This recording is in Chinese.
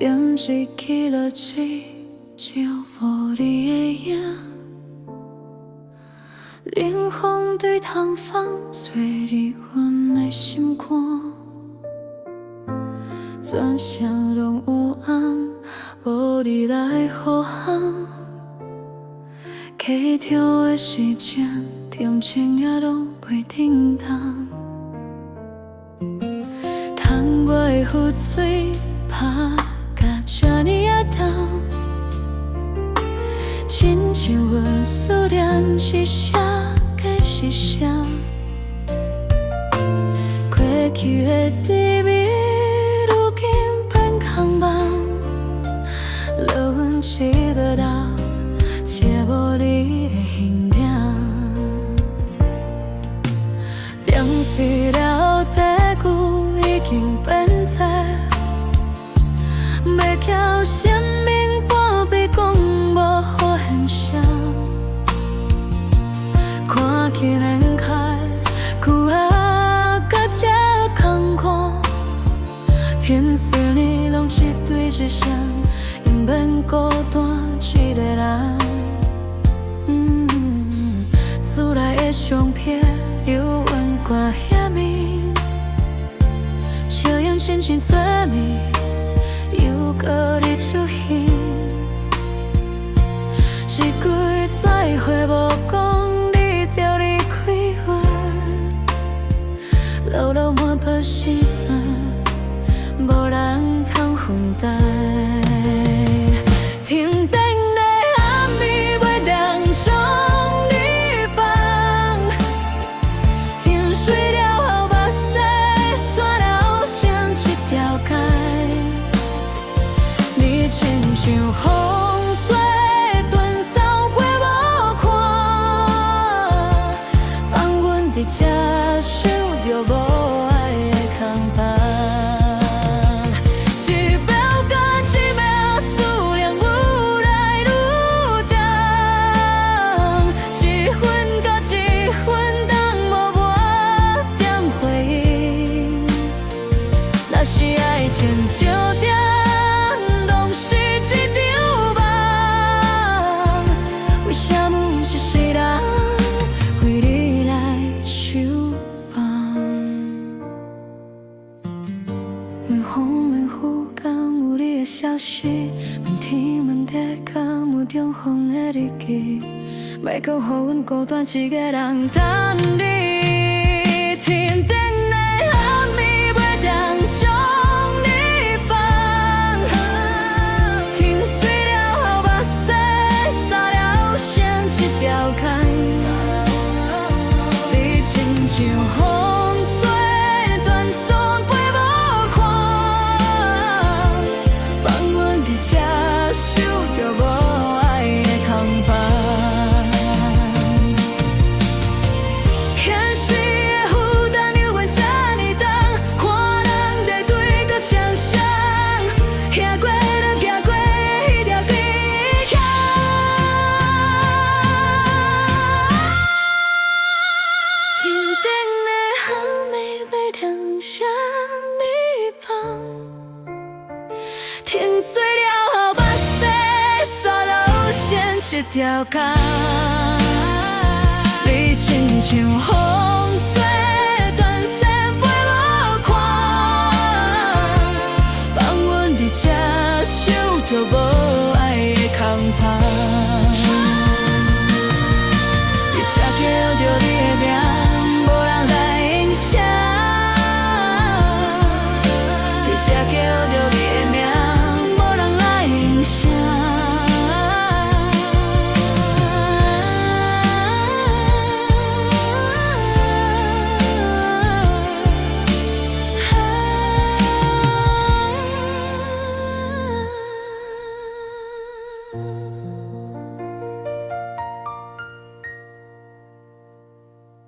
点一起落一张无你的影，冷风对窗放，吹离阮的心肝，全城拢有暗，无你来护航。起跳的时间，天星也拢袂叮当。窗外雨水拍甲这呢啊重，亲像阮思念是谁的是谁？过去的滋味，如今变空梦，落阮一个人，找无你的形影。两岁了后，地久已经变窄，要叫生命半边讲无好现象。看见人开，旧仔甲这空空，天使你拢一对一双，永免孤单一个人。厝内的相片犹原挂遐面，笑容亲像做面，又搁你出现。一句再会无讲，你就离开阮，流落满腹心酸，无人通分担。停电的暗暝，袂当将你放。天水了后，目屎煞了成一条街。你亲像风雪断扫过无看，放阮伫这受着无爱的空房。一秒甲一秒思念愈来愈重，一分甲一分当无半点回应。若是爱情就点，拢是一场梦。为什么一世人为你来守望？问风问雨，敢有你的消息？问天问地，敢有重逢的日期？莫搁予阮孤单一个人等你。停电的暗暝，袂当将你放。停水了后，目屎洒了成一条街。你亲像风吹断线飞无看，放阮伫这受着无爱的空房。现实的负担犹原这呢重，看人在对角双双，行过咱行过的迄条记忆巷。停电的暗暝，袂当啥你放。停水了后，目屎洒落成一条街。你亲像风吹断线飞无看，放阮伫这受着无爱的空房。你才叫着你的名，无人来影响。你才叫着你。